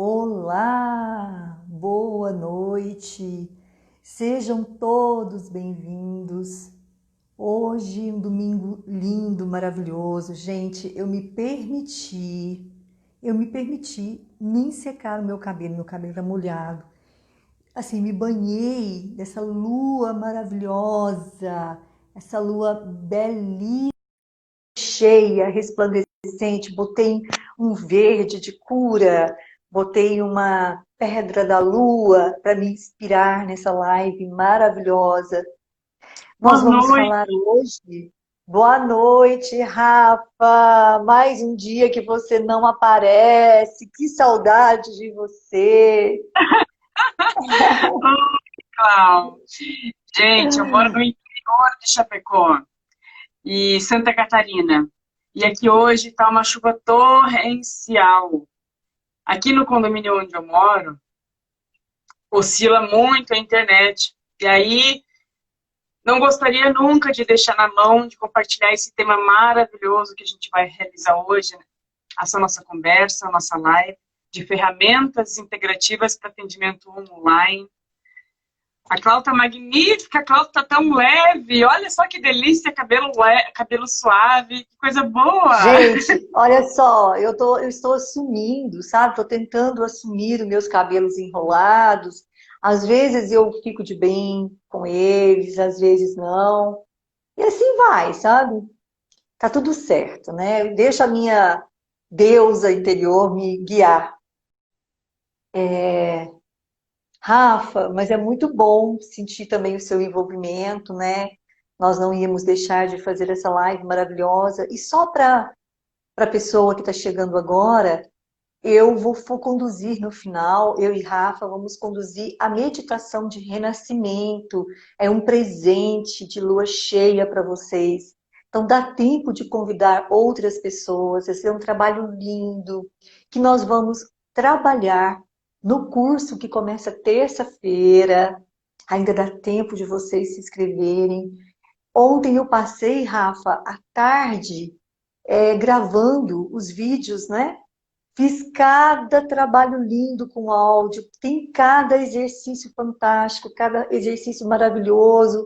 Olá, boa noite, sejam todos bem-vindos. Hoje, um domingo lindo, maravilhoso. Gente, eu me permiti nem secar o meu cabelo tá molhado. Assim, me banhei nessa lua maravilhosa, essa lua belíssima, cheia, resplandecente, botei um verde de cura, botei uma pedra da lua para me inspirar nessa live maravilhosa. Boa Nós vamos noite. falar hoje. Boa noite, Rafa. Mais um dia que você não aparece. Que saudade de você. Oi, Clau. Gente, eu moro no interior de Chapecó e Santa Catarina. E aqui hoje está uma chuva torrencial. Aqui no condomínio onde eu moro, oscila muito a internet. E aí, não gostaria nunca de deixar na mão de compartilhar esse tema maravilhoso que a gente vai realizar hoje, né? Essa nossa conversa, a nossa live, de ferramentas integrativas para atendimento online. A Clau tá magnífica, a Clau tá tão leve. Olha só que delícia, cabelo suave, que coisa boa. Gente, olha só, eu estou assumindo, sabe? Estou tentando assumir os meus cabelos enrolados. Às vezes eu fico de bem com eles, às vezes não. E assim vai, sabe? Tá tudo certo, né? Deixa a minha deusa interior me guiar. Rafa, mas é muito bom sentir também o seu envolvimento, né? Nós não íamos deixar de fazer essa live maravilhosa. E só para a pessoa que está chegando agora, eu vou conduzir no final, eu e Rafa vamos conduzir a meditação de renascimento. É um presente de lua cheia para vocês. Então dá tempo de convidar outras pessoas. Esse é um trabalho lindo que nós vamos trabalhar no curso que começa terça-feira. Ainda dá tempo de vocês se inscreverem. Ontem eu passei, Rafa, à tarde, gravando os vídeos, né? Fiz cada trabalho lindo com áudio, tem cada exercício fantástico, cada exercício maravilhoso.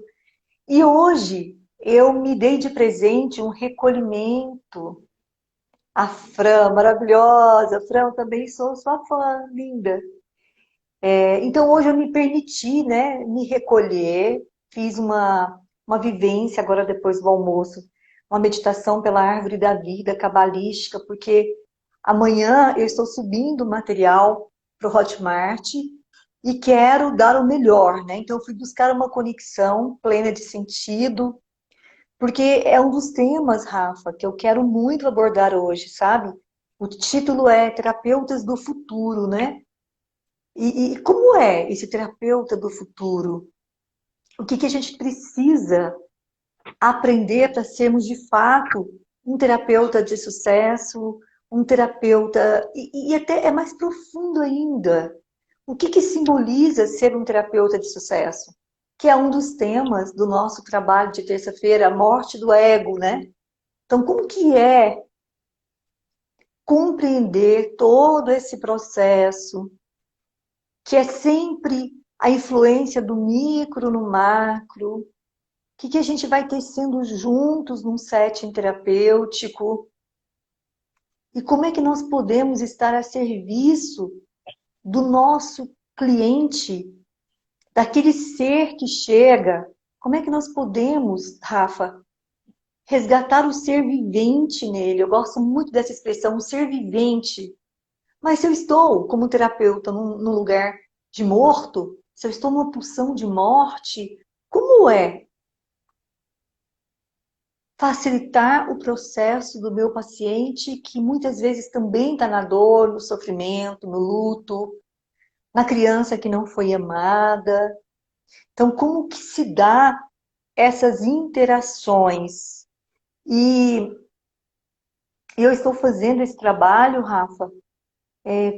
E hoje eu me dei de presente um recolhimento. A Fran, maravilhosa. Fran, eu também sou sua fã, linda. Então hoje eu me permiti, né, me recolher, fiz uma vivência agora depois do almoço, uma meditação pela árvore da vida cabalística, porque amanhã eu estou subindo material para o Hotmart e quero dar o melhor, né? Então eu fui buscar uma conexão plena de sentido, porque é um dos temas, Rafa, que eu quero muito abordar hoje, sabe? O título é Terapeutas do Futuro, né? E como é esse terapeuta do futuro? O que a gente precisa aprender para sermos de fato um terapeuta de sucesso, um terapeuta. E até é mais profundo ainda. O que simboliza ser um terapeuta de sucesso? Que é um dos temas do nosso trabalho de terça-feira, a morte do ego, né? Então, como que é compreender todo esse processo, que é sempre a influência do micro no macro? O que a gente vai tecendo juntos num setting terapêutico? E como é que nós podemos estar a serviço do nosso cliente, daquele ser que chega? Como é que nós podemos, Rafa, resgatar o ser vivente nele? Eu gosto muito dessa expressão, o ser vivente. Mas se eu estou como terapeuta num lugar de morto, se eu estou numa pulsão de morte, como é facilitar o processo do meu paciente, que muitas vezes também está na dor, no sofrimento, no luto, na criança que não foi amada? Então, como que se dá essas interações? E eu estou fazendo esse trabalho, Rafa,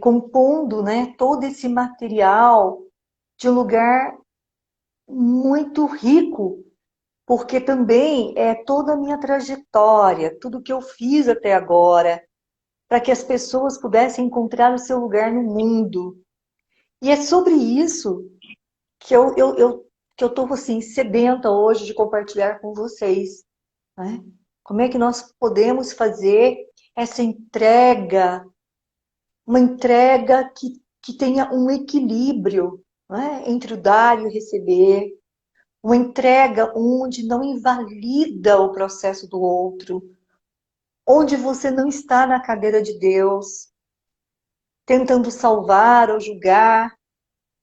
compondo, né, todo esse material de um lugar muito rico, porque também é toda a minha trajetória, tudo que eu fiz até agora. para que as pessoas pudessem encontrar o seu lugar no mundo. E é sobre isso que eu estou assim, sedenta hoje de compartilhar com vocês. Né? Como é que nós podemos fazer essa entrega, uma entrega que tenha um equilíbrio, né, entre o dar e o receber, uma entrega onde não invalida o processo do outro, onde você não está na cadeira de Deus, tentando salvar ou julgar.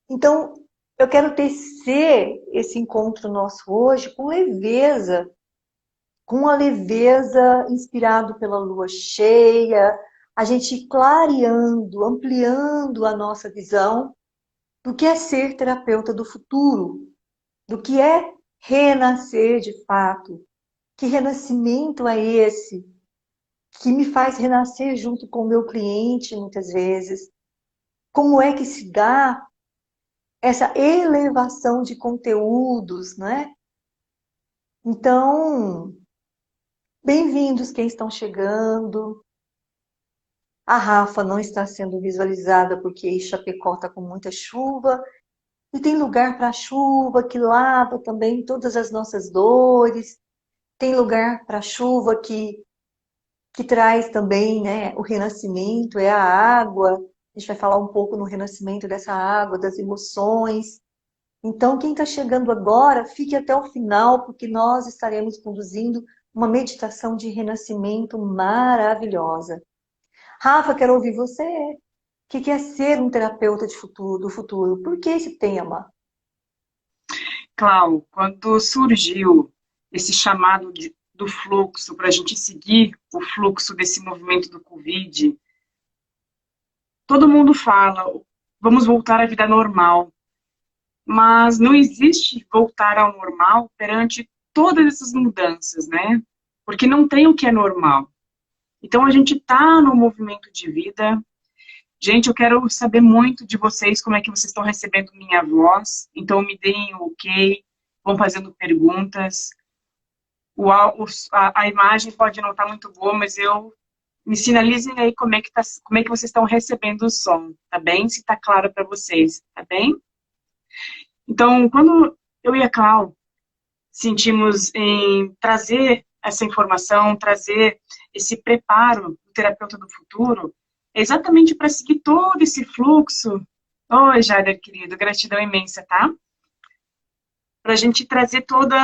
Então, eu quero tecer esse encontro nosso hoje com leveza, com uma leveza inspirado pela lua cheia, a gente clareando, ampliando a nossa visão do que é ser terapeuta do futuro, do que é renascer de fato. Que renascimento é esse que me faz renascer junto com o meu cliente muitas vezes? Como é que se dá essa elevação de conteúdos, né? Então, bem-vindos quem estão chegando. A Rafa não está sendo visualizada porque Chapecó está com muita chuva. E tem lugar para chuva que lava também todas as nossas dores. Tem lugar para chuva que traz também, né, o renascimento, é a água. A gente vai falar um pouco no renascimento dessa água, das emoções. Então, quem está chegando agora, fique até o final, porque nós estaremos conduzindo uma meditação de renascimento maravilhosa. Rafa, quero ouvir você. O que é ser um terapeuta de futuro, do futuro? Por que esse tema? Clau, quando surgiu esse chamado do fluxo, para a gente seguir o fluxo desse movimento do Covid, todo mundo fala, vamos voltar à vida normal. Mas não existe voltar ao normal perante todas essas mudanças, né? Porque não tem o que é normal. Então a gente está no movimento de vida. Gente, eu quero saber muito de vocês, como é que vocês estão recebendo minha voz. Então me deem o ok, vão fazendo perguntas. A imagem pode não estar muito boa, mas me sinalizem aí como é que vocês estão recebendo o som, tá bem? Se está claro para vocês, tá bem? Então, quando eu e a Clau sentimos em trazer essa informação, trazer esse preparo do terapeuta do futuro, é exatamente para seguir todo esse fluxo. Oi, Jader, querido, gratidão imensa, tá? Para a gente trazer todo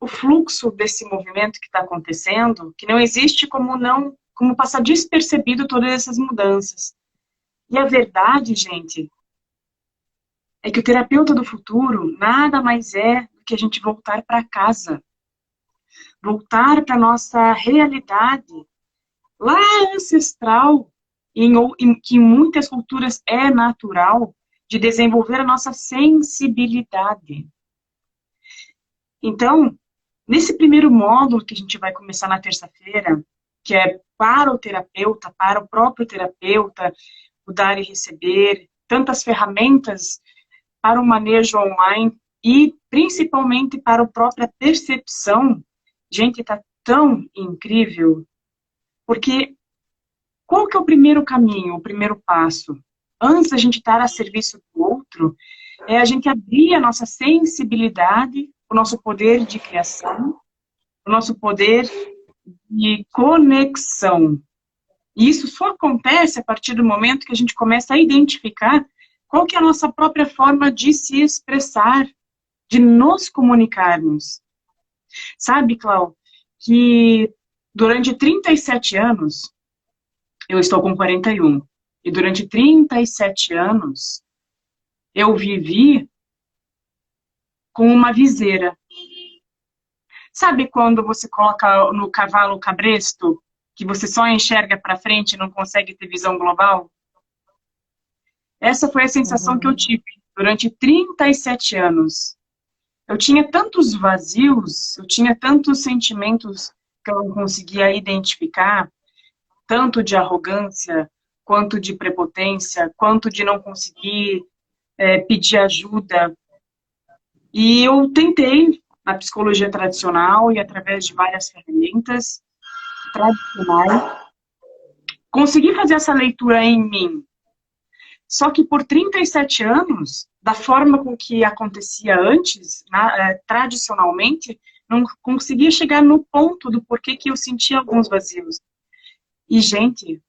o fluxo desse movimento que está acontecendo, que não existe como passar despercebido todas essas mudanças. E a verdade, gente, é que o terapeuta do futuro nada mais é do que a gente voltar para casa, voltar para nossa realidade lá ancestral, que em muitas culturas é natural, de desenvolver a nossa sensibilidade. Então, nesse primeiro módulo que a gente vai começar na terça-feira, que é para o terapeuta, para o próprio terapeuta, o dar e receber, tantas ferramentas para o manejo online e principalmente para a própria percepção. Gente, está tão incrível, porque qual que é o primeiro caminho, o primeiro passo? Antes da gente estar a serviço do outro, é a gente abrir a nossa sensibilidade, o nosso poder de criação, o nosso poder de conexão. E isso só acontece a partir do momento que a gente começa a identificar qual que é a nossa própria forma de se expressar, de nos comunicarmos. Sabe, Clau, que durante 37 anos, eu estou com 41, e durante 37 anos, eu vivi com uma viseira. Sabe quando você coloca no cavalo cabresto, que você só enxerga para frente e não consegue ter visão global? Essa foi a sensação que eu Uhum. tive durante 37 anos. Eu tinha tantos vazios, eu tinha tantos sentimentos que eu não conseguia identificar, tanto de arrogância, quanto de prepotência, quanto de não conseguir pedir ajuda. E eu tentei, na psicologia tradicional e através de várias ferramentas tradicionais, Consegui fazer essa leitura em mim. Só que por 37 anos, da forma com que acontecia antes, tradicionalmente, não conseguia chegar no ponto do porquê que eu sentia alguns vazios. E, gente,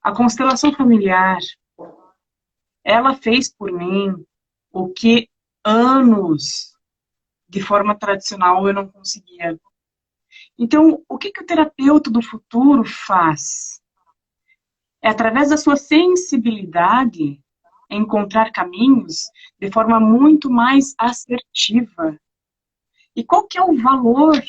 a constelação familiar, ela fez por mim o que anos de forma tradicional eu não conseguia. Então, o que que o terapeuta do futuro faz? É através da sua sensibilidade encontrar caminhos de forma muito mais assertiva. E qual que é o valor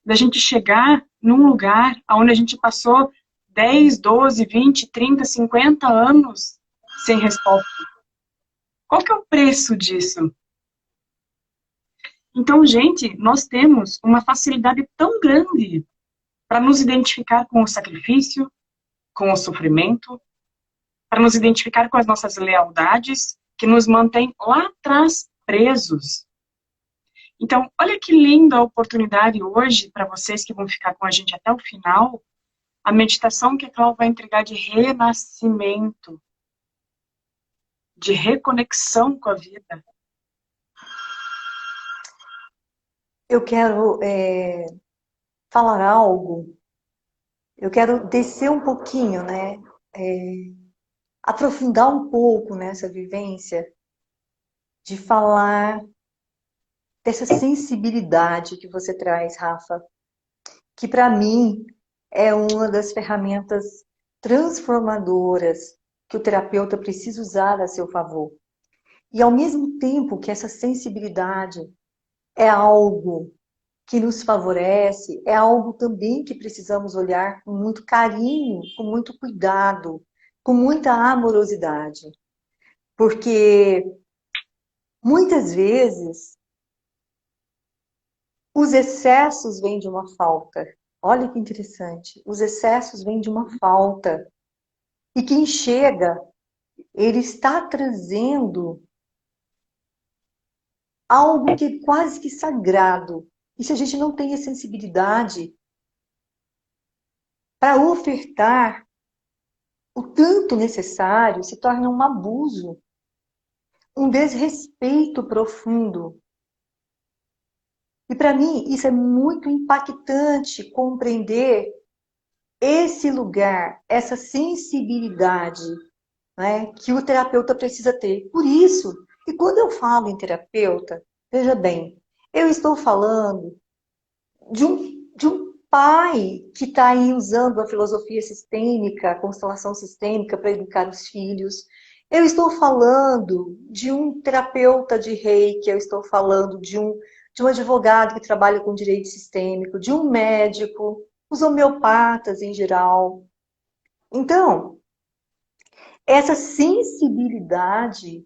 da gente chegar num lugar onde a gente passou 10, 12, 20, 30, 50 anos sem resposta? Qual que é o preço disso? Então, gente, nós temos uma facilidade tão grande para nos identificar com o sacrifício, com o sofrimento, para nos identificar com as nossas lealdades, que nos mantém lá atrás presos. Então, olha que linda a oportunidade hoje para vocês que vão ficar com a gente até o final, a meditação que a Cláudia vai entregar de renascimento, de reconexão com a vida. Eu quero falar algo, eu quero descer um pouquinho, né? Aprofundar um pouco nessa vivência de falar dessa sensibilidade que você traz, Rafa, que para mim é uma das ferramentas transformadoras que o terapeuta precisa usar a seu favor. E ao mesmo tempo que essa sensibilidade é algo que nos favorece, é algo também que precisamos olhar com muito carinho, com muito cuidado, com muita amorosidade. Porque muitas vezes os excessos vêm de uma falta. Olha que interessante. Os excessos vêm de uma falta. E quem chega, ele está trazendo algo que é quase que sagrado. E se a gente não tem a sensibilidade para ofertar o tanto necessário, se torna um abuso, um desrespeito profundo. E para mim, isso é muito impactante compreender esse lugar, essa sensibilidade, né, que o terapeuta precisa ter. Por isso, e quando eu falo em terapeuta, veja bem, eu estou falando de um pai que está aí usando a filosofia sistêmica, a constelação sistêmica para educar os filhos. Eu estou falando de um terapeuta de reiki, eu estou falando de um advogado que trabalha com direito sistêmico, de um médico, os homeopatas em geral. Então, essa sensibilidade,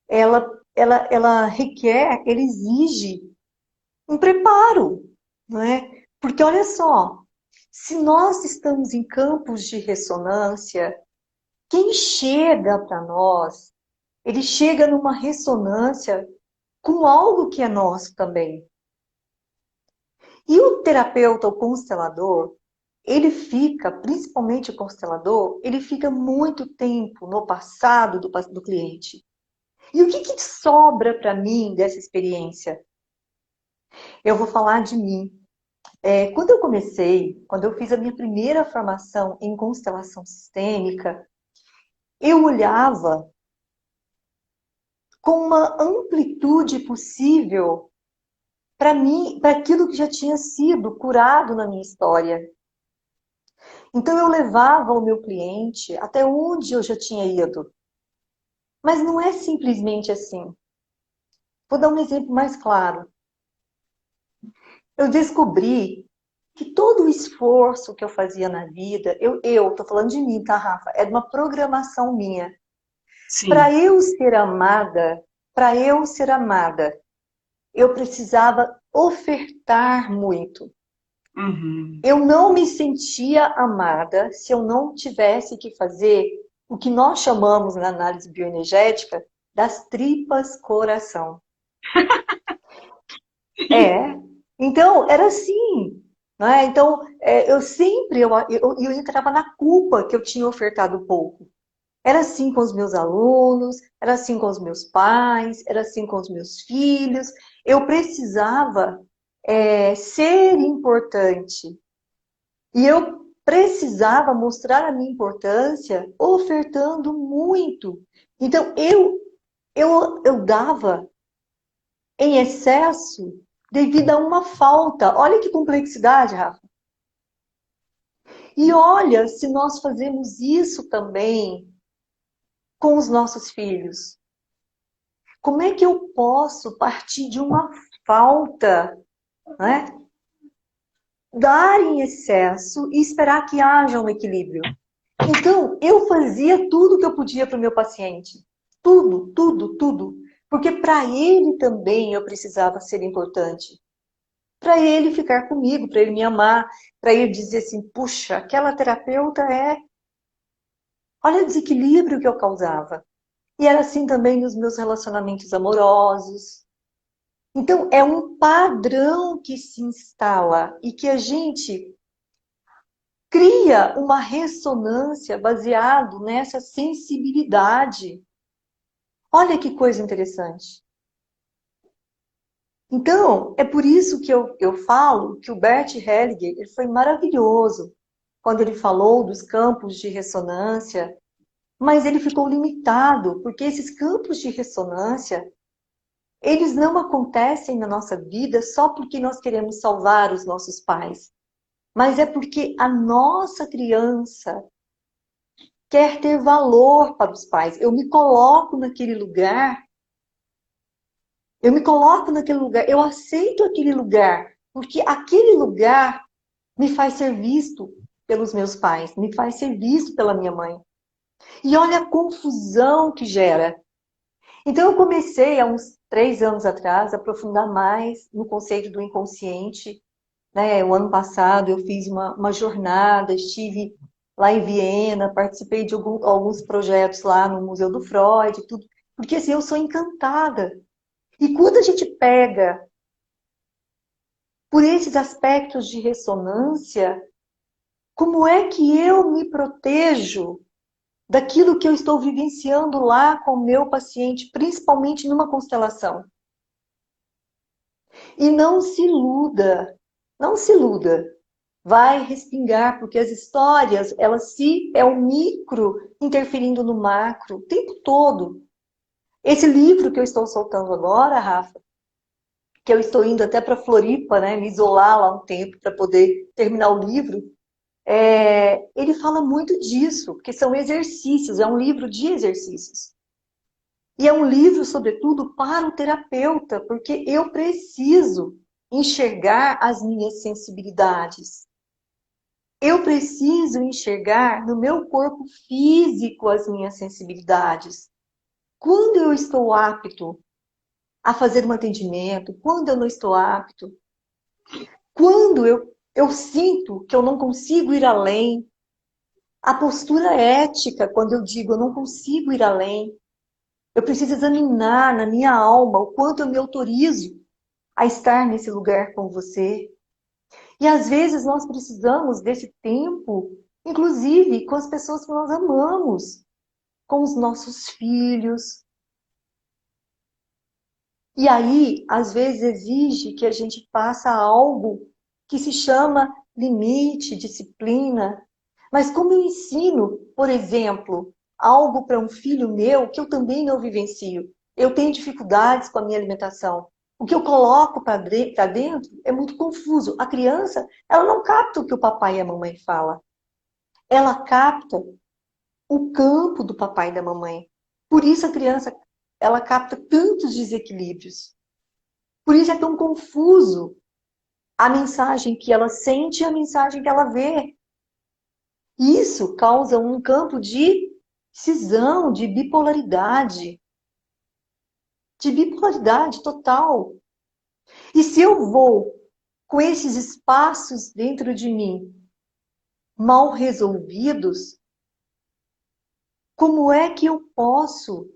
ela requer, ela exige um preparo, não é? Porque olha só, se nós estamos em campos de ressonância, quem chega para nós, ele chega numa ressonância com algo que é nosso também. E o terapeuta, o constelador, ele fica, principalmente o constelador, ele fica muito tempo no passado do cliente. E o que sobra para mim dessa experiência? Eu vou falar de mim. Quando eu comecei, quando eu fiz a minha primeira formação em constelação sistêmica, eu olhava com uma amplitude possível para mim, para aquilo que já tinha sido curado na minha história. Então eu levava o meu cliente até onde eu já tinha ido. Mas não é simplesmente assim. Vou dar um exemplo mais claro. Eu descobri que todo o esforço que eu fazia na vida, eu tô falando de mim, tá, Rafa? É de uma programação minha. Sim. Para eu ser amada, eu precisava ofertar muito. Uhum. Eu não me sentia amada se eu não tivesse que fazer o que nós chamamos na análise bioenergética das tripas coração. É. Então, era assim. não é? Então, eu sempre eu entrava na culpa que eu tinha ofertado pouco. Era assim com os meus alunos, era assim com os meus pais, era assim com os meus filhos. Eu precisava ser importante. E eu precisava mostrar a minha importância ofertando muito. Então, eu dava em excesso devido a uma falta. Olha que complexidade, Rafa. E olha se nós fazemos isso também com os nossos filhos. Como é que eu posso partir de uma falta, né? Dar em excesso e esperar que haja um equilíbrio? Então, eu fazia tudo que eu podia para o meu paciente. Tudo, tudo, tudo. Porque para ele também eu precisava ser importante. Para ele ficar comigo, para ele me amar, para ele dizer assim, puxa, aquela terapeuta olha o desequilíbrio que eu causava. E era assim também nos meus relacionamentos amorosos. Então, é um padrão que se instala e que a gente cria uma ressonância baseado nessa sensibilidade. Olha que coisa interessante. Então, é por isso que eu falo que o Bert Hellinger ele foi maravilhoso quando ele falou dos campos de ressonância, mas ele ficou limitado, porque esses campos de ressonância, eles não acontecem na nossa vida só porque nós queremos salvar os nossos pais, mas é porque a nossa criança quer ter valor para os pais. Eu me coloco naquele lugar, eu aceito aquele lugar, porque aquele lugar me faz ser visto pelos meus pais, me faz ser visto pela minha mãe. E olha a confusão que gera. Então eu comecei, há uns 3 anos atrás, a aprofundar mais no conceito do inconsciente. Né? O ano passado eu fiz uma jornada, estive lá em Viena, participei de alguns projetos lá no Museu do Freud, tudo, porque assim, eu sou encantada. E quando a gente pega por esses aspectos de ressonância, como é que eu me protejo daquilo que eu estou vivenciando lá com o meu paciente, principalmente numa constelação? E não se iluda, não se iluda. Vai respingar, porque as histórias, é o micro interferindo no macro o tempo todo. Esse livro que eu estou soltando agora, Rafa, que eu estou indo até para Floripa, né, me isolar lá um tempo para poder terminar o livro, ele fala muito disso, porque são exercícios, é um livro de exercícios. E é um livro, sobretudo, para o terapeuta, porque eu preciso enxergar as minhas sensibilidades. Eu preciso enxergar no meu corpo físico as minhas sensibilidades. Quando eu estou apto a fazer um atendimento, quando eu não estou apto, quando eu sinto que eu não consigo ir além, a postura ética, quando eu digo eu não consigo ir além, eu preciso examinar na minha alma o quanto eu me autorizo a estar nesse lugar com você. E às vezes nós precisamos desse tempo, inclusive com as pessoas que nós amamos, com os nossos filhos. E aí, às vezes, exige que a gente faça algo que se chama limite, disciplina. Mas como eu ensino, por exemplo, algo para um filho meu que eu também não vivencio? Eu tenho dificuldades com a minha alimentação. O que eu coloco para dentro é muito confuso. A criança, ela não capta o que o papai e a mamãe falam. Ela capta o campo do papai e da mamãe. Por isso a criança, ela capta tantos desequilíbrios. Por isso é tão confuso a mensagem que ela sente e a mensagem que ela vê. Isso causa um campo de cisão, de bipolaridade total. E se eu vou com esses espaços dentro de mim mal resolvidos, como é que eu posso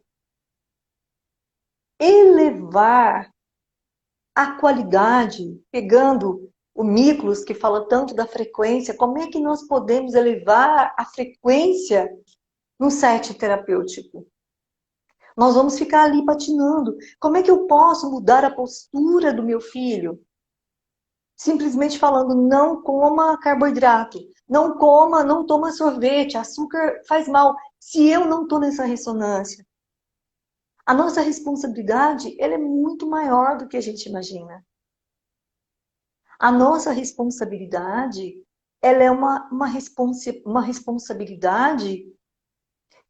elevar a qualidade, pegando o Miklos, que fala tanto da frequência, como é que nós podemos elevar a frequência no set terapêutico? Nós vamos ficar ali patinando. Como é que eu posso mudar a postura do meu filho? Simplesmente falando, não coma carboidrato, não coma, não toma sorvete, açúcar faz mal. Se eu não estou nessa ressonância, a nossa responsabilidade, ela é muito maior do que a gente imagina. A nossa responsabilidade, ela é uma responsabilidade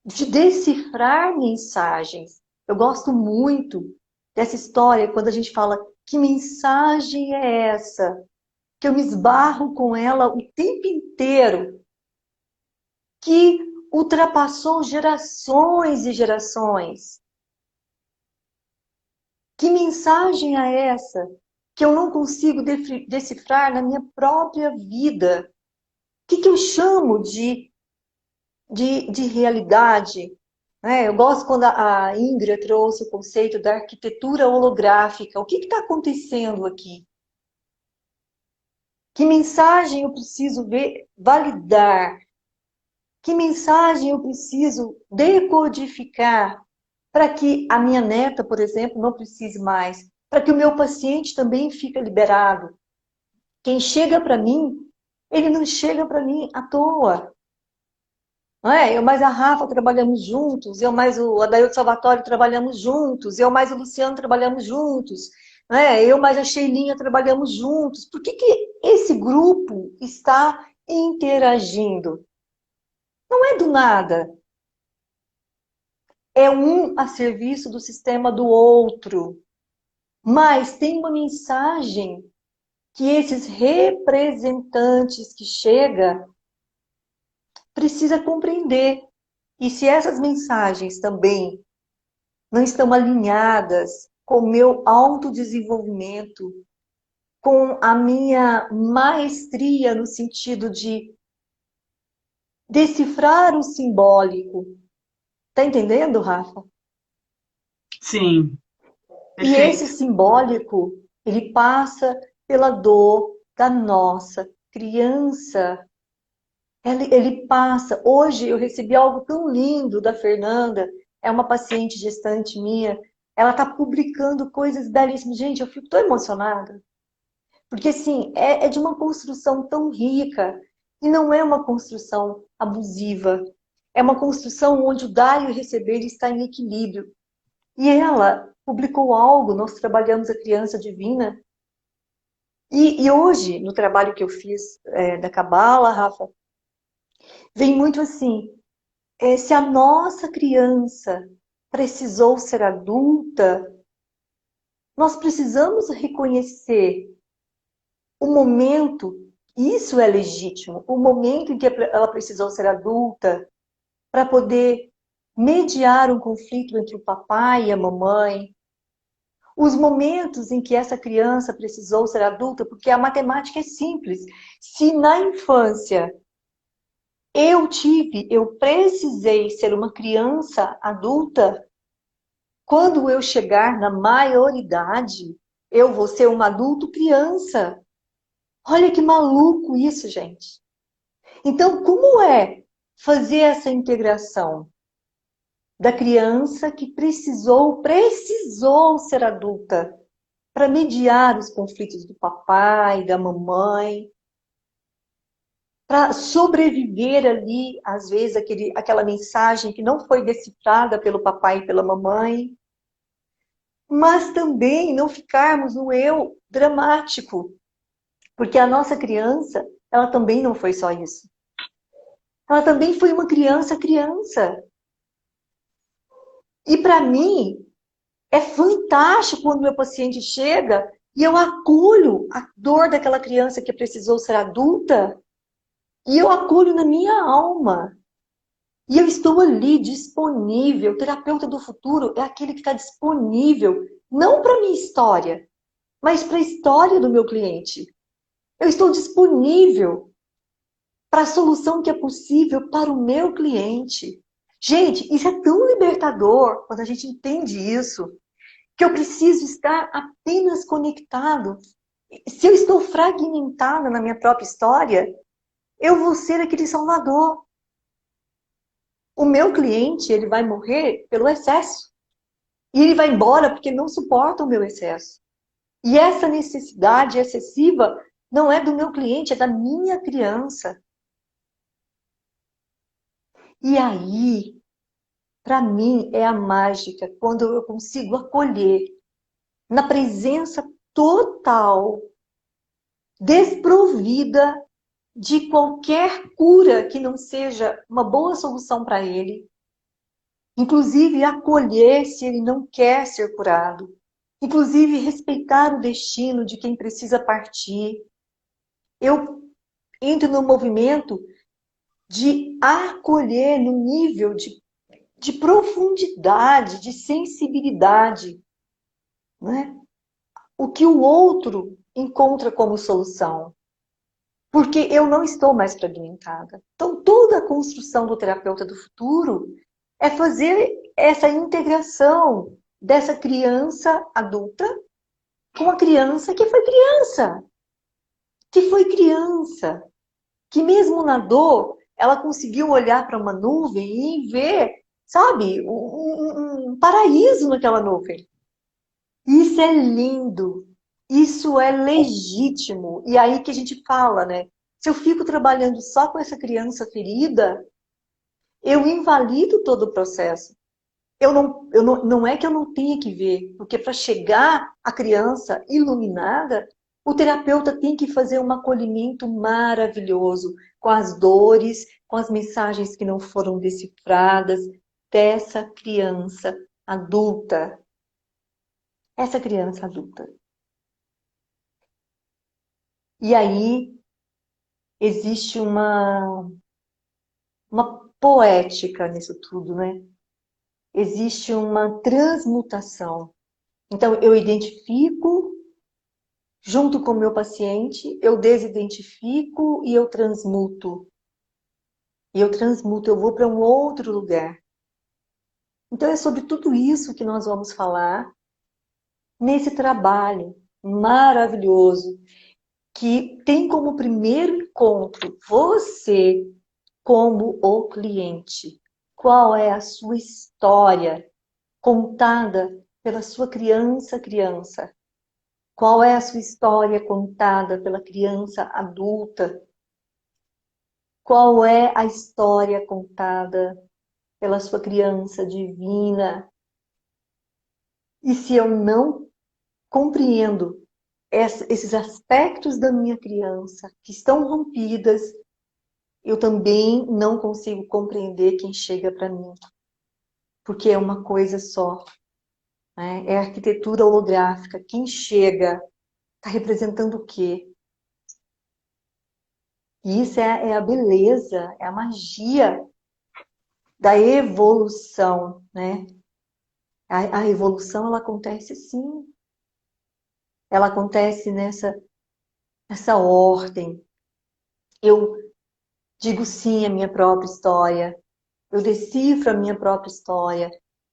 de decifrar mensagens. Eu gosto muito dessa história quando a gente fala que mensagem é essa? Que eu me esbarro com ela o tempo inteiro, que ultrapassou gerações e gerações. Que mensagem é essa que eu não consigo decifrar na minha própria vida? O que eu chamo de realidade? Eu gosto quando a Indra trouxe o conceito da arquitetura holográfica. O que está acontecendo aqui? Que mensagem eu preciso validar? Que mensagem eu preciso decodificar para que a minha neta, por exemplo, não precise mais? Para que o meu paciente também fique liberado? Quem chega para mim, ele não chega para mim à toa. Não é? Eu mais a Rafa trabalhamos juntos, eu mais o Adailto Salvatore trabalhamos juntos, eu mais o Luciano trabalhamos juntos, não é? Eu mais a Sheilinha trabalhamos juntos. Por que esse grupo está interagindo? Não é do nada. É um a serviço do sistema do outro. Mas tem uma mensagem que esses representantes que chegam precisa compreender. E se essas mensagens também não estão alinhadas com o meu autodesenvolvimento, com a minha maestria no sentido de decifrar o simbólico. Tá entendendo, Rafa? Sim, E esse perfeito. simbólico, ele passa pela dor da nossa criança. Ele passa. Hoje eu recebi algo tão lindo da Fernanda, é uma paciente gestante minha. Ela está publicando coisas belíssimas. Gente, eu fico tão emocionada. Porque, assim, é de uma construção tão rica. E não é uma construção abusiva. É uma construção onde o dar e o receber está em equilíbrio. E ela publicou algo, nós trabalhamos a criança divina. E hoje, no trabalho que eu fiz da Cabala, Rafa, vem muito assim, se a nossa criança precisou ser adulta, nós precisamos reconhecer o momento, isso é legítimo, o momento em que ela precisou ser adulta para poder mediar um conflito entre o papai e a mamãe, os momentos em que essa criança precisou ser adulta, porque a matemática é simples. Se na infância eu precisei ser uma criança adulta, quando eu chegar na maioridade, eu vou ser um adulto criança. Olha que maluco isso, gente. Então, como é fazer essa integração da criança que precisou ser adulta para mediar os conflitos do papai, da mamãe, para sobreviver ali, às vezes, aquela mensagem que não foi decifrada pelo papai e pela mamãe, mas também não ficarmos no eu dramático, porque a nossa criança, ela também não foi só isso. Ela também foi uma criança criança. E para mim, é fantástico quando meu paciente chega e eu acolho a dor daquela criança que precisou ser adulta e eu acolho na minha alma. E eu estou ali disponível. O terapeuta do futuro é aquele que está disponível, não para a minha história, mas para a história do meu cliente. Eu estou disponível para a solução que é possível para o meu cliente. Gente, isso é tão libertador quando a gente entende isso, que eu preciso estar apenas conectado. Se eu estou fragmentada na minha própria história, eu vou ser aquele salvador. O meu cliente, ele vai morrer pelo excesso. E ele vai embora porque não suporta o meu excesso. E essa necessidade excessiva não é do meu cliente, é da minha criança. E aí, para mim, é a mágica quando eu consigo acolher na presença total, desprovida de qualquer cura que não seja uma boa solução para ele, inclusive acolher se ele não quer ser curado, inclusive respeitar o destino de quem precisa partir. Eu entro no movimento de acolher no nível de profundidade, de sensibilidade, né? O que o outro encontra como solução. Porque eu não estou mais fragmentada. Então, toda a construção do terapeuta do futuro é fazer essa integração dessa criança adulta com a criança que foi criança. Que foi criança. Que mesmo na dor, ela conseguiu olhar para uma nuvem e ver, sabe, um paraíso naquela nuvem. Isso é lindo. Isso é legítimo. E aí que a gente fala, né? Se eu fico trabalhando só com essa criança ferida, eu invalido todo o processo. Não é que eu não tenha que ver, porque para chegar à criança iluminada, o terapeuta tem que fazer um acolhimento maravilhoso com as dores, com as mensagens que não foram decifradas dessa criança adulta. Essa criança adulta. E aí existe uma poética nisso tudo, né? Existe uma transmutação. Então, eu identifico junto com o meu paciente, eu desidentifico e eu transmuto. E eu transmuto, eu vou para um outro lugar. Então, é sobre tudo isso que nós vamos falar nesse trabalho maravilhoso, que tem como primeiro encontro você como o cliente. Qual é a sua história contada pela sua criança? Qual é a sua história contada pela criança adulta? Qual é a história contada pela sua criança divina? E se eu não compreendo esses aspectos da minha criança que estão rompidas, eu também não consigo compreender quem chega para mim. Porque é uma coisa só, né? É arquitetura holográfica. Quem chega está representando o quê? E isso é a beleza, é a magia da evolução, né? A evolução, ela acontece sim. Ela acontece nessa ordem. Eu digo sim à minha própria história. Eu decifro a minha própria história.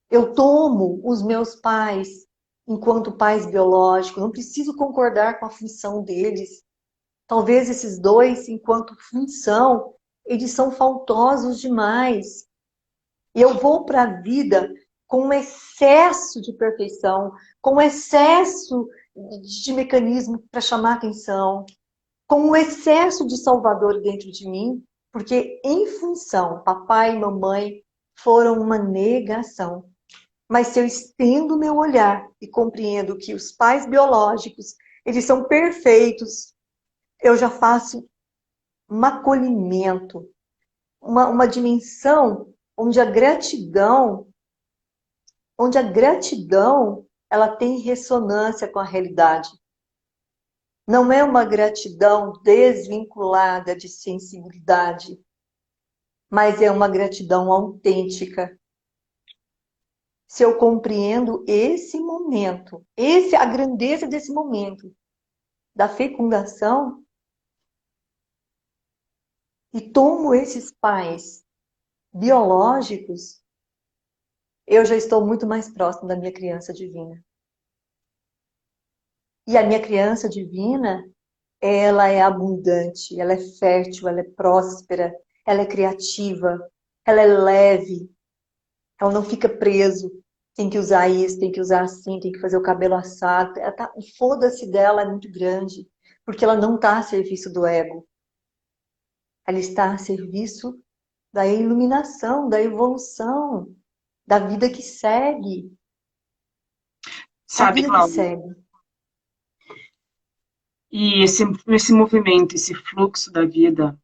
Eu tomo os meus pais enquanto pais biológicos. Não preciso concordar com a função deles. Talvez esses dois, enquanto função, eles são faltosos demais. E eu vou para a vida com um excesso de perfeição, com um excesso de mecanismo para chamar atenção, com um excesso de salvador dentro de mim, porque em função, papai e mamãe foram uma negação. Mas se eu estendo o meu olhar e compreendo que os pais biológicos, eles são perfeitos, eu já faço um acolhimento, uma dimensão onde a gratidão ela tem ressonância com a realidade. Não é uma gratidão desvinculada de sensibilidade, mas é uma gratidão autêntica. Se eu compreendo esse momento, a grandeza desse momento da fecundação, e tomo esses pais biológicos, eu já estou muito mais próximo da minha criança divina. E a minha criança divina, ela é abundante, ela é fértil, ela é próspera, ela é criativa, ela é leve, ela não fica preso. Tem que usar isso, tem que usar assim, tem que fazer o cabelo assado. O foda-se dela é muito grande, porque ela não está a serviço do ego. Ela está a serviço da iluminação, da evolução, da vida que segue. Da Sabe, vida que Cláudia? segue. E esse movimento, esse fluxo da vida,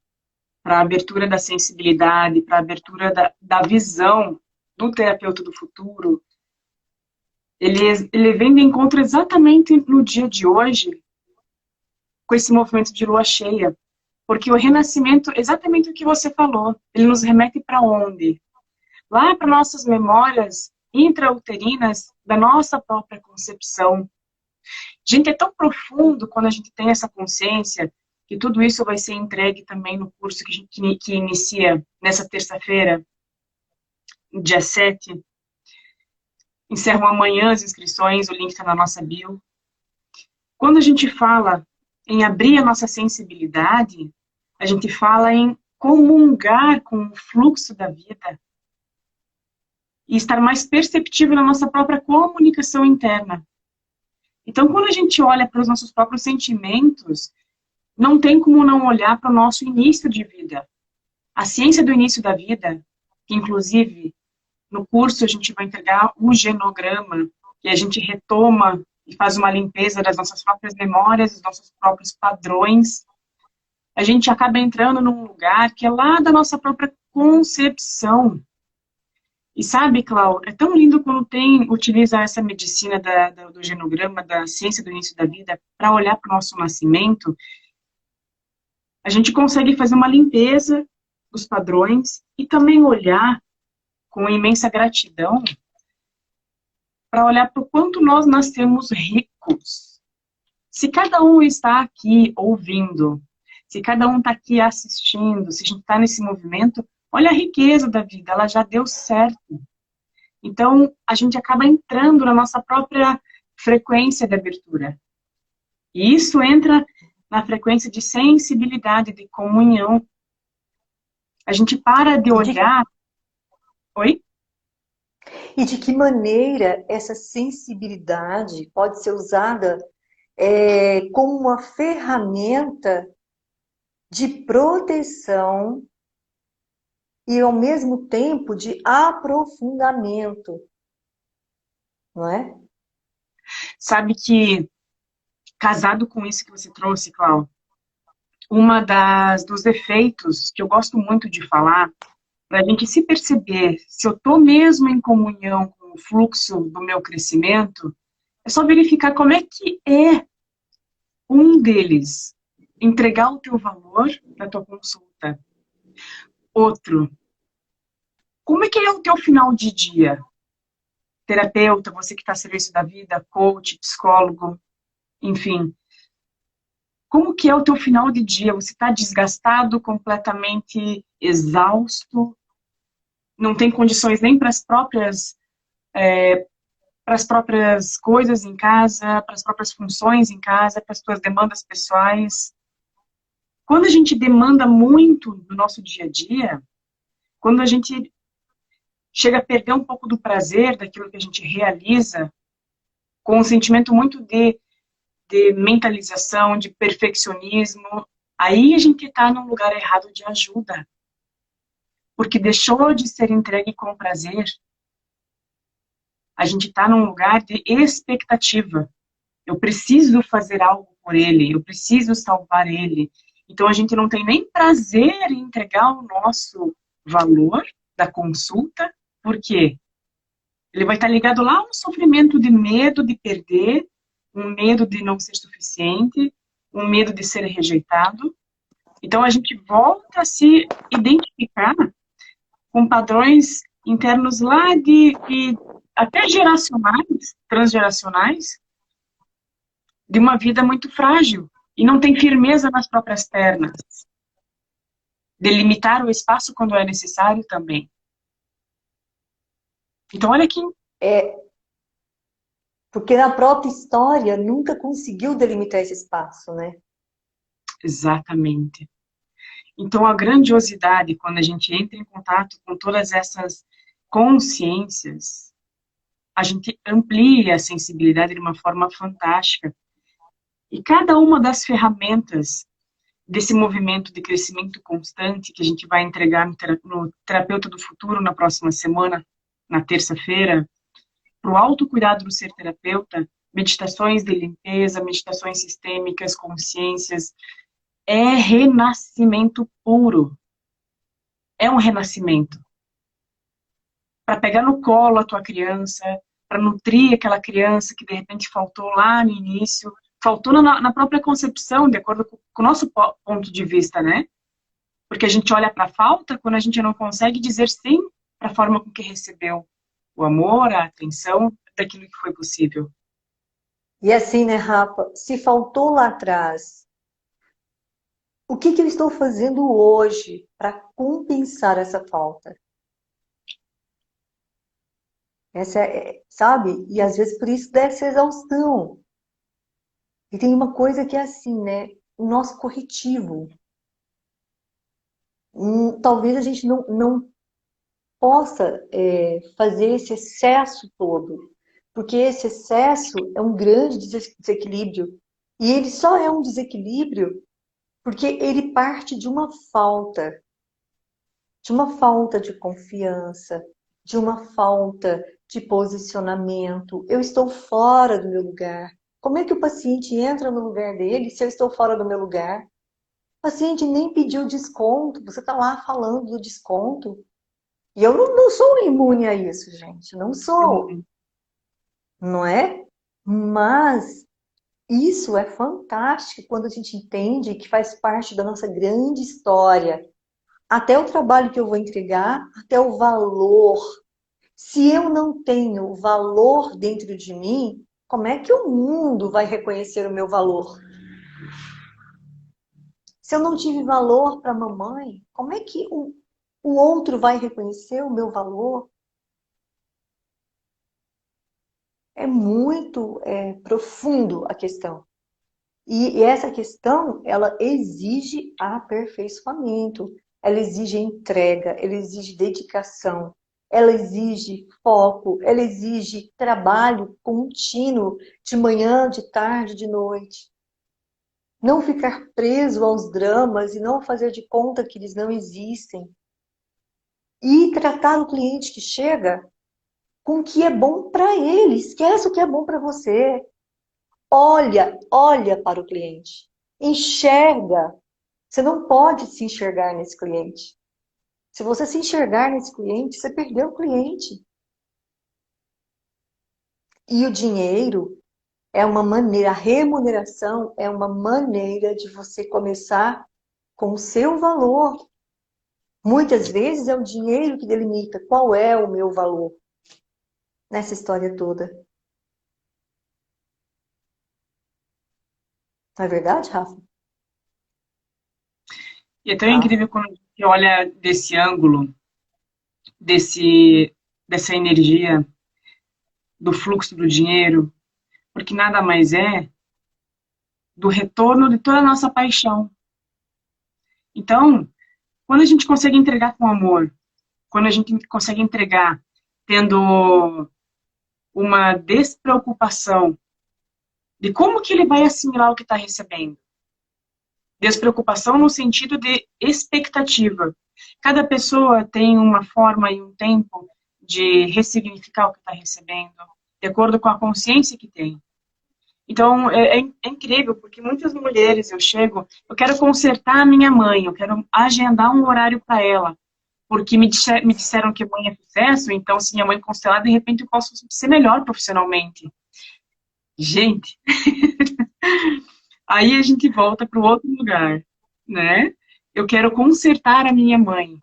para a abertura da sensibilidade, para a abertura da visão do terapeuta do futuro, ele vem de encontro exatamente no dia de hoje, com esse movimento de lua cheia. Porque o renascimento, exatamente o que você falou, ele nos remete para onde? Lá para nossas memórias intrauterinas da nossa própria concepção. Gente, é tão profundo quando a gente tem essa consciência que tudo isso vai ser entregue também no curso que inicia nessa terça-feira, dia 7. Encerram amanhã as inscrições, o link está na nossa bio. Quando a gente fala em abrir a nossa sensibilidade, a gente fala em comungar com o fluxo da vida e estar mais perceptível na nossa própria comunicação interna. Então, quando a gente olha para os nossos próprios sentimentos, não tem como não olhar para o nosso início de vida. A ciência do início da vida, que inclusive no curso a gente vai entregar o genograma, que a gente retoma e faz uma limpeza das nossas próprias memórias, dos nossos próprios padrões. A gente acaba entrando num lugar que é lá da nossa própria concepção. E sabe, Clau, é tão lindo quando utiliza essa medicina do genograma, da ciência do início da vida, para olhar para o nosso nascimento. A gente consegue fazer uma limpeza dos padrões e também olhar com imensa gratidão para olhar para o quanto nós nascemos ricos. Se cada um está aqui ouvindo, se cada um está aqui assistindo, se a gente está nesse movimento, olha a riqueza da vida, ela já deu certo. Então, a gente acaba entrando na nossa própria frequência de abertura. E isso entra na frequência de sensibilidade, de comunhão. A gente para de olhar... Oi? E de que maneira essa sensibilidade pode ser usada como uma ferramenta de proteção e, ao mesmo tempo, de aprofundamento, não é? Sabe que, casado com isso que você trouxe, Cláudia, dos efeitos que eu gosto muito de falar, para a gente se perceber se eu estou mesmo em comunhão com o fluxo do meu crescimento, é só verificar como é que é um deles. Entregar o teu valor na tua consulta. Outro, como é que é o teu final de dia? Terapeuta, você que está a serviço da vida, coach, psicólogo, enfim. Como que é o teu final de dia? Você está desgastado, completamente exausto? Não tem condições nem para as próprias coisas em casa, para as próprias funções em casa, para as tuas demandas pessoais. Quando a gente demanda muito no nosso dia a dia, quando a gente chega a perder um pouco do prazer daquilo que a gente realiza, com um sentimento muito de mentalização, de perfeccionismo, aí a gente está num lugar errado de ajuda. Porque deixou de ser entregue com prazer. A gente está num lugar de expectativa. Eu preciso fazer algo por ele, eu preciso salvar ele. Então a gente não tem nem prazer em entregar o nosso valor da consulta, por quê? Ele vai estar ligado lá a um sofrimento de medo de perder, um medo de não ser suficiente, um medo de ser rejeitado. Então a gente volta a se identificar com padrões internos lá de até geracionais, transgeracionais, de uma vida muito frágil e não tem firmeza nas próprias pernas. Delimitar o espaço quando é necessário também. Então olha que É, Porque na própria história nunca conseguiu delimitar esse espaço, né? Exatamente. Então, a grandiosidade, quando a gente entra em contato com todas essas consciências, a gente amplia a sensibilidade de uma forma fantástica. E cada uma das ferramentas desse movimento de crescimento constante que a gente vai entregar no Terapeuta do Futuro na próxima semana, na terça-feira, para o autocuidado do ser terapeuta, meditações de limpeza, meditações sistêmicas, consciências, é renascimento puro. É um renascimento. Para pegar no colo a tua criança, para nutrir aquela criança que de repente faltou lá no início, faltou na própria concepção, de acordo com o nosso ponto de vista, né? Porque a gente olha para a falta quando a gente não consegue dizer sim para a forma com que recebeu o amor, a atenção, daquilo que foi possível. E assim, né, Rafa, se faltou lá atrás, o que eu estou fazendo hoje para compensar essa falta? Essa sabe? E às vezes por isso dessa exaustão. E tem uma coisa que é assim, né? O nosso corretivo. Talvez a gente não possa fazer esse excesso todo, porque esse excesso é um grande desequilíbrio. E ele só é um desequilíbrio porque ele parte de uma falta de confiança, de uma falta de posicionamento. Eu estou fora do meu lugar. Como é que o paciente entra no lugar dele se eu estou fora do meu lugar? O paciente nem pediu desconto, você está lá falando do desconto. E eu não sou imune a isso, gente, não sou, Uhum. não é? Mas isso é fantástico quando a gente entende que faz parte da nossa grande história. Até o trabalho que eu vou entregar, até o valor. Se eu não tenho valor dentro de mim, como é que o mundo vai reconhecer o meu valor? Se eu não tive valor para a mamãe, como é que o outro vai reconhecer o meu valor? É muito profundo a questão. E essa questão, ela exige aperfeiçoamento, ela exige entrega, ela exige dedicação, ela exige foco, ela exige trabalho contínuo, de manhã, de tarde, de noite. Não ficar preso aos dramas e não fazer de conta que eles não existem. E tratar o cliente que chega com o que é bom para ele. Esquece o que é bom para você. Olha para o cliente. Enxerga. Você não pode se enxergar nesse cliente. Se você se enxergar nesse cliente, você perdeu o cliente. E o dinheiro é uma maneira, a remuneração é uma maneira de você começar com o seu valor. Muitas vezes é o dinheiro que delimita qual é o meu valor nessa história toda. Não é verdade, Rafa? E é tão Rafa? incrível quando a gente olha desse ângulo, dessa energia, do fluxo do dinheiro, porque nada mais é do retorno de toda a nossa paixão. Então, quando a gente consegue entregar com amor, quando a gente consegue entregar tendo uma despreocupação de como que ele vai assimilar o que está recebendo. Despreocupação no sentido de expectativa. Cada pessoa tem uma forma e um tempo de ressignificar o que está recebendo, de acordo com a consciência que tem. Então, é incrível, porque muitas mulheres, eu quero consertar a minha mãe, eu quero agendar um horário para ela, porque me disseram que mãe é sucesso, então se minha mãe constelar, de repente eu posso ser melhor profissionalmente. Gente, aí a gente volta para o outro lugar, né? Eu quero consertar a minha mãe.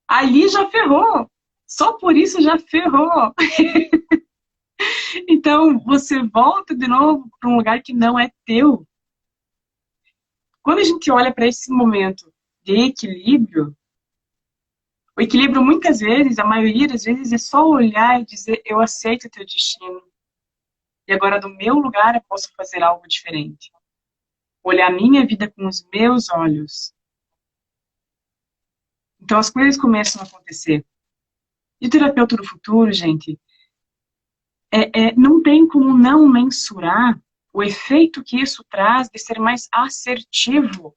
Ali já ferrou. Só por isso já ferrou. Então, você volta de novo para um lugar que não é teu. Quando a gente olha para esse momento de equilíbrio, o equilíbrio muitas vezes, a maioria das vezes, é só olhar e dizer: eu aceito o teu destino. e agora do meu lugar eu posso fazer algo diferente. Olhar a minha vida com os meus olhos. Então as coisas começam a acontecer. E o terapeuta do futuro, gente, não tem como não mensurar o efeito que isso traz de ser mais assertivo.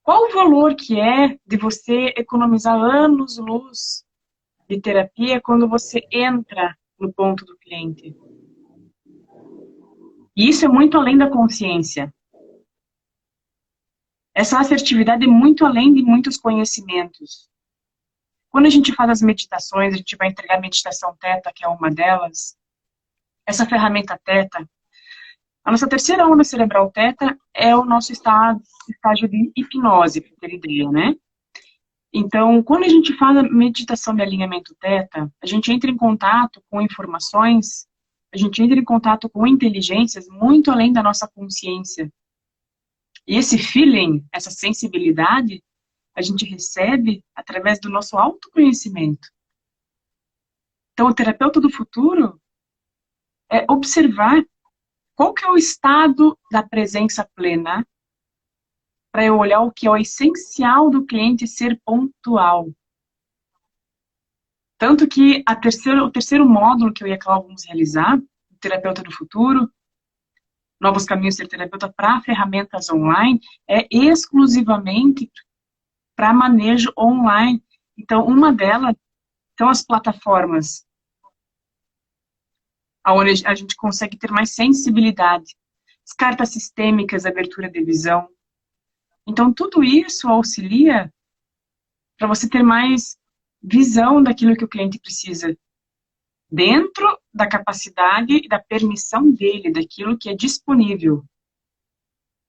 Qual o valor que é de você economizar anos-luz de terapia quando você entra no ponto do cliente? E isso é muito além da consciência. Essa assertividade é muito além de muitos conhecimentos. Quando a gente faz as meditações, a gente vai entregar a meditação Teta, que é uma delas. Essa ferramenta Teta, a nossa terceira onda cerebral Teta é o nosso estágio de hipnose, para ter ideia, né? Então, quando a gente faz a meditação de alinhamento Teta, a gente entra em contato com informações, a gente entra em contato com inteligências muito além da nossa consciência. E esse feeling, essa sensibilidade, a gente recebe através do nosso autoconhecimento. Então, o terapeuta do futuro é observar qual que é o estado da presença plena para eu olhar o que é o essencial do cliente ser pontual. Tanto que o terceiro módulo que eu e a Cláudia vamos realizar, o terapeuta do futuro, novos caminhos de ser terapeuta para ferramentas online, é exclusivamente para manejo online. Então, uma delas são as plataformas onde a gente consegue ter mais sensibilidade. As cartas sistêmicas, abertura de visão. Então, tudo isso auxilia para você ter mais visão daquilo que o cliente precisa, dentro da capacidade e da permissão dele, daquilo que é disponível.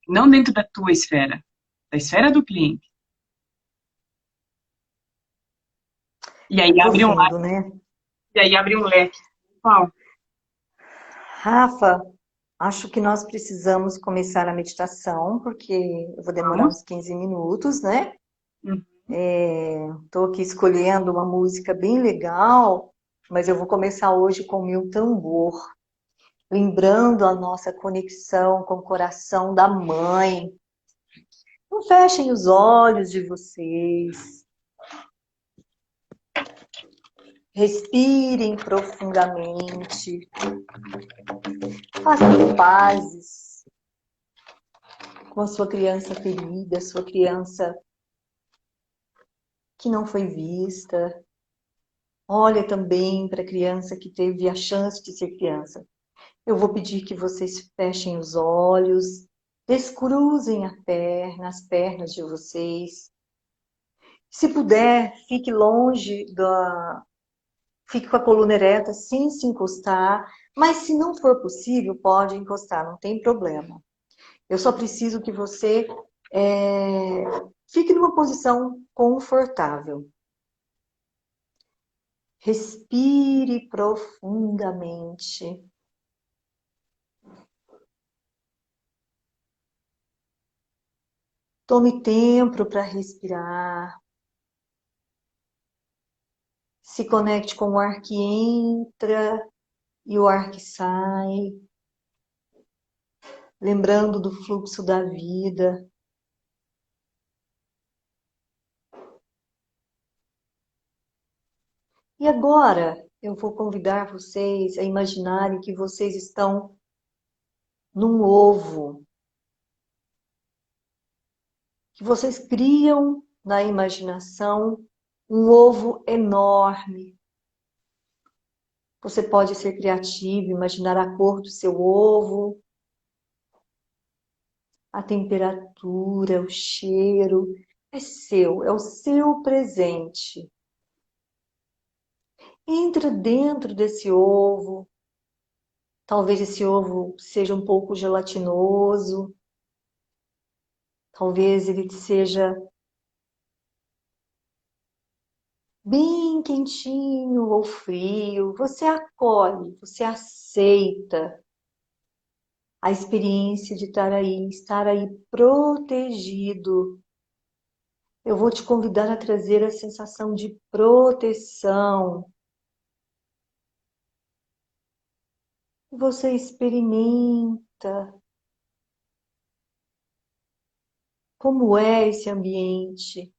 Não dentro da tua esfera, da esfera do cliente. E aí abre um, Profundo, né? e aí abre um leque. Qual? Rafa, acho que nós precisamos começar a meditação, porque eu vou demorar Vamos? uns 15 minutos, né? Uhum. Estou aqui escolhendo uma música bem legal, mas eu vou começar hoje com o meu tambor, lembrando a nossa conexão com o coração da mãe. Não fechem os olhos de vocês. Respirem profundamente. Façam pazes com a sua criança ferida, sua criança que não foi vista. Olha também para a criança que teve a chance de ser criança. Eu vou pedir que vocês fechem os olhos, descruzem as pernas de vocês. Se puder, fique longe fique com a coluna ereta sem se encostar, mas se não for possível, pode encostar, não tem problema. Eu só preciso que você fique numa posição confortável. Respire profundamente. Tome tempo para respirar. Se conecte com o ar que entra e o ar que sai. Lembrando do fluxo da vida. E agora eu vou convidar vocês a imaginarem que vocês estão num ovo. Que vocês criam na imaginação um ovo enorme. Você pode ser criativo, imaginar a cor do seu ovo, a temperatura, o cheiro. É seu, é o seu presente. Entra dentro desse ovo. Talvez esse ovo seja um pouco gelatinoso. Talvez ele seja bem quentinho ou frio. Você acolhe, você aceita a experiência de estar aí protegido. Eu vou te convidar a trazer a sensação de proteção. Você experimenta como é esse ambiente.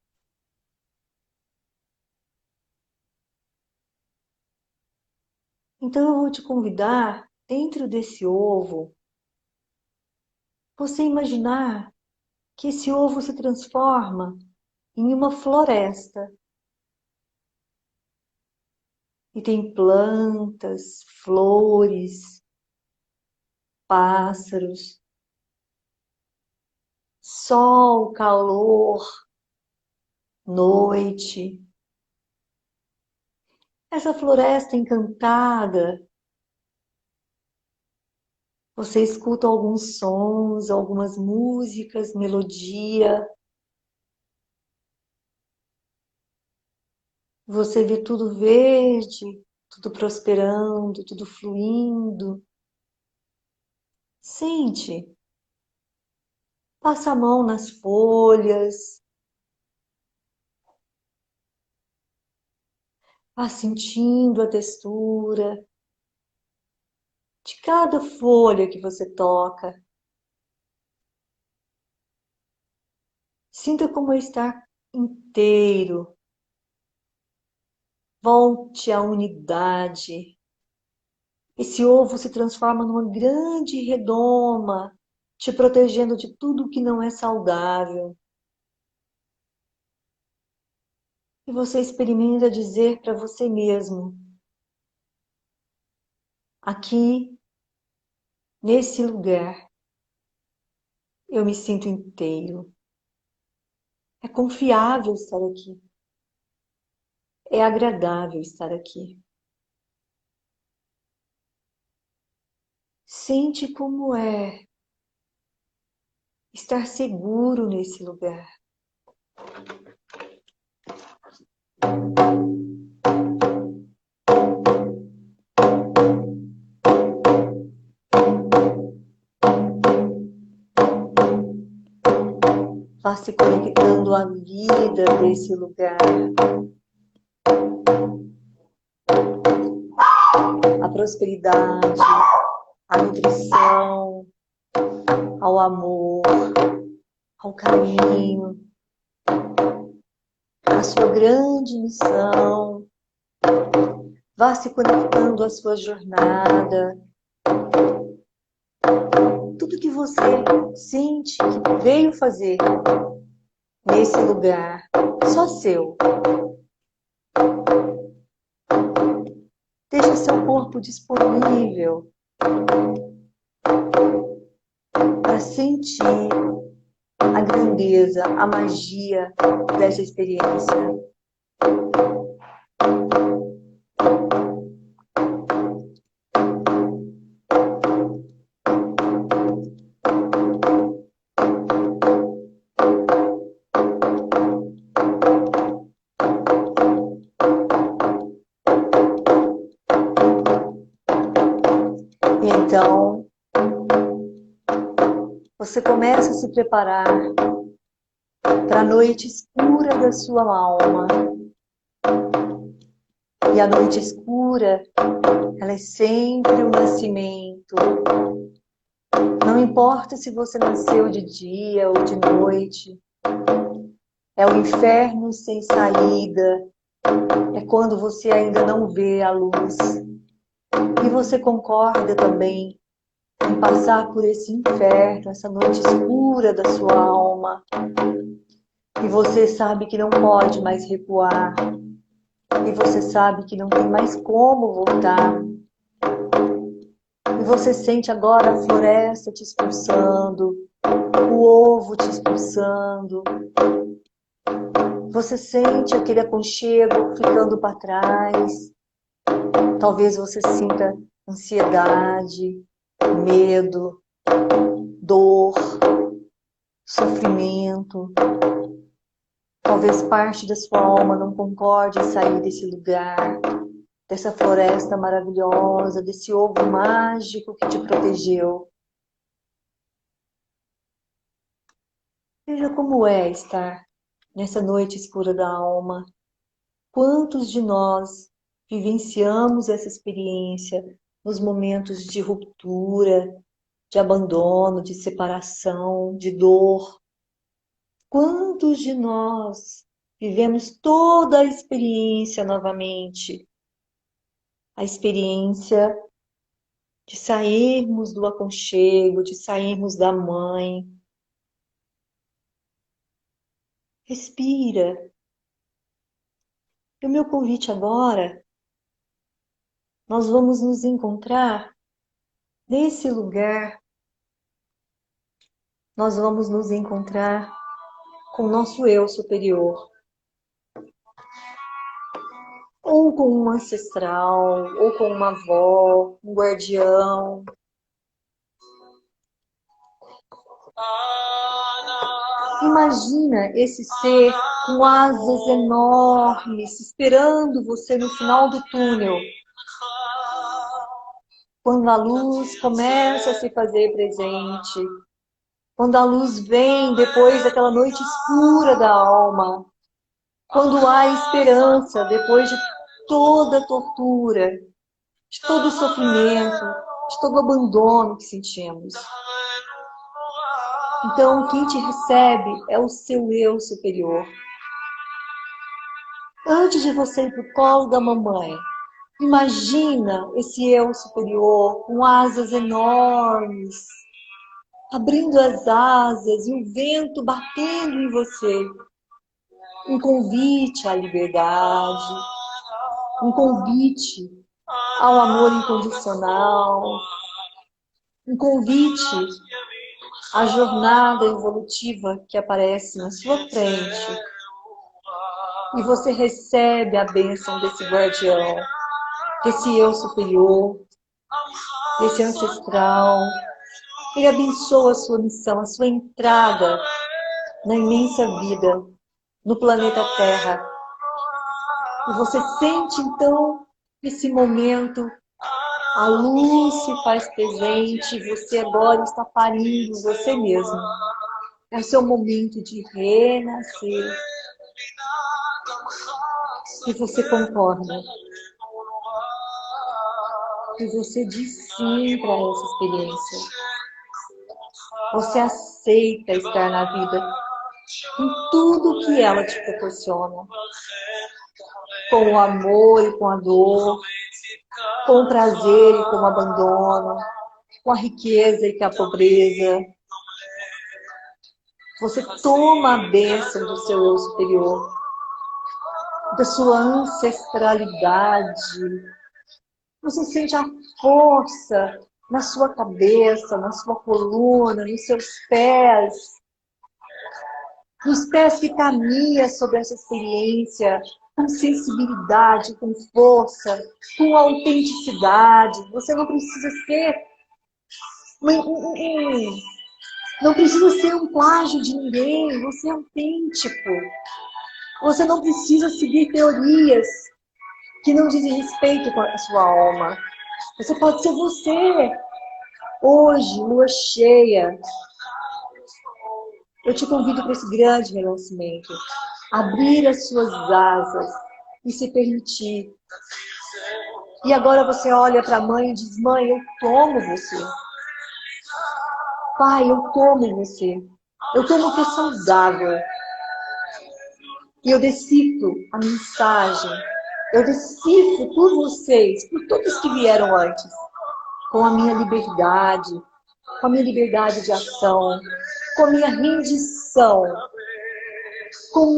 Então eu vou te convidar, dentro desse ovo, você imaginar que esse ovo se transforma em uma floresta. E tem plantas, flores, pássaros, sol, calor, noite. Essa floresta encantada, você escuta alguns sons, algumas músicas, melodia. Você vê tudo verde, tudo prosperando, tudo fluindo. Sente, passa a mão nas folhas, vá sentindo a textura de cada folha que você toca. Sinta como está inteiro. Volte à unidade. Esse ovo se transforma numa grande redoma, te protegendo de tudo que não é saudável. E você experimenta dizer para você mesmo: aqui, nesse lugar, eu me sinto inteiro. É confiável estar aqui. É agradável estar aqui. Sente como é estar seguro nesse lugar. Vá se conectando à vida desse lugar, à prosperidade, à nutrição, ao amor, ao caminho, à sua grande missão. Vá se conectando à sua jornada. Tudo que você sente que veio fazer nesse lugar, só seu. Deixa seu corpo disponível para sentir a grandeza, a magia dessa experiência. Então, você começa a se preparar para a noite escura da sua alma. E a noite escura, ela é sempre o nascimento. Não importa se você nasceu de dia ou de noite. É o inferno sem saída. É quando você ainda não vê a luz. E você concorda também em passar por esse inferno, essa noite escura da sua alma. E você sabe que não pode mais recuar. E você sabe que não tem mais como voltar. E você sente agora a floresta te expulsando, o ovo te expulsando. Você sente aquele aconchego ficando para trás. Talvez você sinta ansiedade, medo, dor, sofrimento. Talvez parte da sua alma não concorde em sair desse lugar, dessa floresta maravilhosa, desse ovo mágico que te protegeu. Veja como é estar nessa noite escura da alma. Quantos de nós vivenciamos essa experiência nos momentos de ruptura, de abandono, de separação, de dor. Quantos de nós vivemos toda a experiência novamente? A experiência de sairmos do aconchego, de sairmos da mãe. Respira. E o meu convite agora, nós vamos nos encontrar nesse lugar. Nós vamos nos encontrar com o nosso eu superior. Ou com um ancestral, ou com uma avó, um guardião. Imagina esse ser com asas enormes, esperando você no final do túnel. Quando a luz começa a se fazer presente, quando a luz vem depois daquela noite escura da alma, quando há esperança depois de toda a tortura, de todo o sofrimento, de todo o abandono que sentimos. Então, quem te recebe é o seu eu superior. Antes de você ir para o colo da mamãe, imagina esse eu superior com asas enormes, abrindo as asas e o vento batendo em você. Um convite à liberdade, um convite ao amor incondicional, um convite à jornada evolutiva que aparece na sua frente. E você recebe a bênção desse guardião, desse eu superior, desse ancestral. Ele abençoa a sua missão, a sua entrada na imensa vida, no planeta Terra. E você sente, então, esse momento, a luz se faz presente, você agora está parindo você mesmo. É o seu momento de renascer. E você concorda. E você diz sim para essa experiência. Você aceita estar na vida com tudo que ela te proporciona. Com o amor e com a dor, com o prazer e com o abandono, com a riqueza e com a pobreza. Você toma a bênção do seu eu superior, da sua ancestralidade. Você sente a força na sua cabeça, na sua coluna, nos seus pés. Nos pés que caminham sobre essa experiência, com sensibilidade, com força, com autenticidade. Você não precisa ser não precisa ser um plágio de ninguém. Você é autêntico. Você não precisa seguir teorias que não dizem respeito com a sua alma. Você pode ser você. Hoje, lua cheia, eu te convido para esse grande renascimento. Abrir as suas asas e se permitir. E agora você olha para a mãe e diz: mãe, eu tomo você. Pai, eu tomo você. Eu tomo o que é saudável. E eu decifro a mensagem. Eu decifro por vocês, por todos que vieram antes. Com a minha liberdade. Com a minha liberdade de ação. Com a minha rendição. Com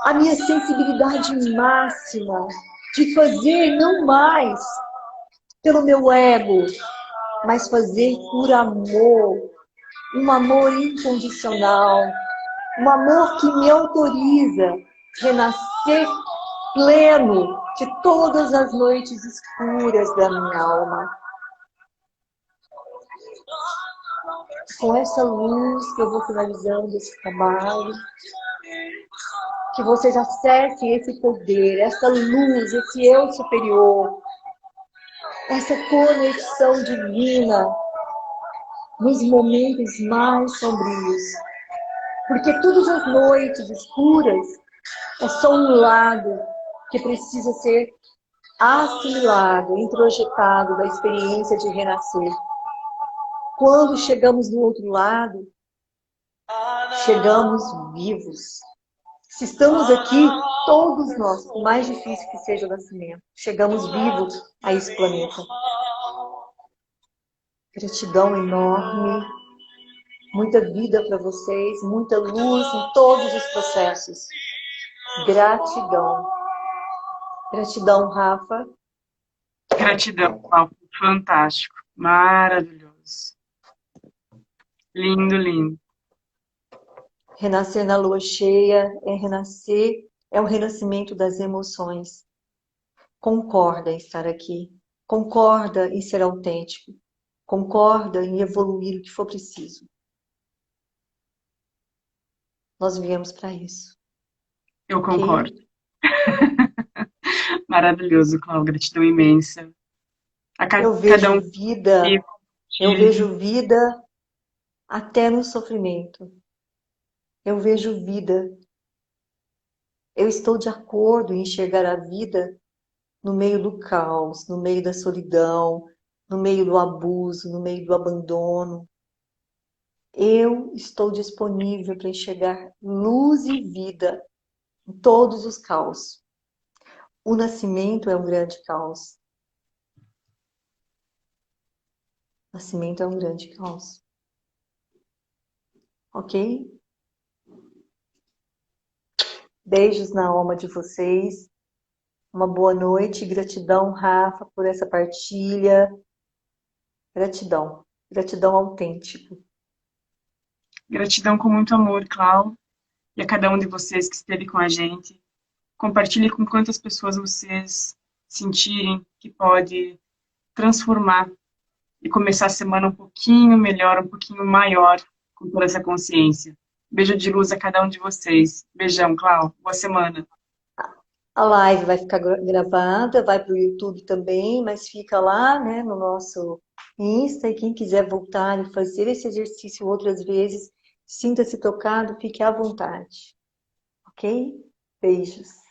a minha sensibilidade máxima. De fazer não mais pelo meu ego, mas fazer por amor. Um amor incondicional. Um amor que me autoriza a renascer pleno de todas as noites escuras da minha alma. Com essa luz que eu vou finalizando esse trabalho, que vocês acessem esse poder, essa luz, esse eu superior, essa conexão divina nos momentos mais sombrios. Porque todas as noites escuras é só um lado que precisa ser assimilado, introjetado da experiência de renascer. Quando chegamos do outro lado, chegamos vivos. Se estamos aqui, todos nós, por mais difícil que seja o nascimento, chegamos vivos a esse planeta. Gratidão enorme, muita vida para vocês, muita luz em todos os processos. Gratidão. Gratidão, Rafa. Gratidão, Paulo. Fantástico. Maravilhoso. Lindo, lindo. Renascer na lua cheia é renascer, é o renascimento das emoções. Concorda em estar aqui. Concorda em ser autêntico. Concorda em evoluir o que for preciso. Nós viemos para isso. Eu concordo. Maravilhoso, Cláudia. Gratidão imensa. Eu vejo vida, eu vejo vida até no sofrimento. Eu vejo vida. Eu estou de acordo em enxergar a vida no meio do caos, no meio da solidão, no meio do abuso, no meio do abandono. Eu estou disponível para enxergar luz e vida em todos os caos. O nascimento é um grande caos. O nascimento é um grande caos. Ok? Beijos na alma de vocês. Uma boa noite. Gratidão, Rafa, por essa partilha. Gratidão. Gratidão autêntica. Gratidão com muito amor, Cláudia. E a cada um de vocês que esteve com a gente. Compartilhe com quantas pessoas vocês sentirem que pode transformar e começar a semana um pouquinho melhor, um pouquinho maior, com toda essa consciência. Beijo de luz a cada um de vocês. Beijão, Cláudia. Boa semana. A live vai ficar gravada, vai para o YouTube também, mas fica lá, né, no nosso Insta. E quem quiser voltar e fazer esse exercício outras vezes, sinta-se tocado, fique à vontade. Ok? Beijos.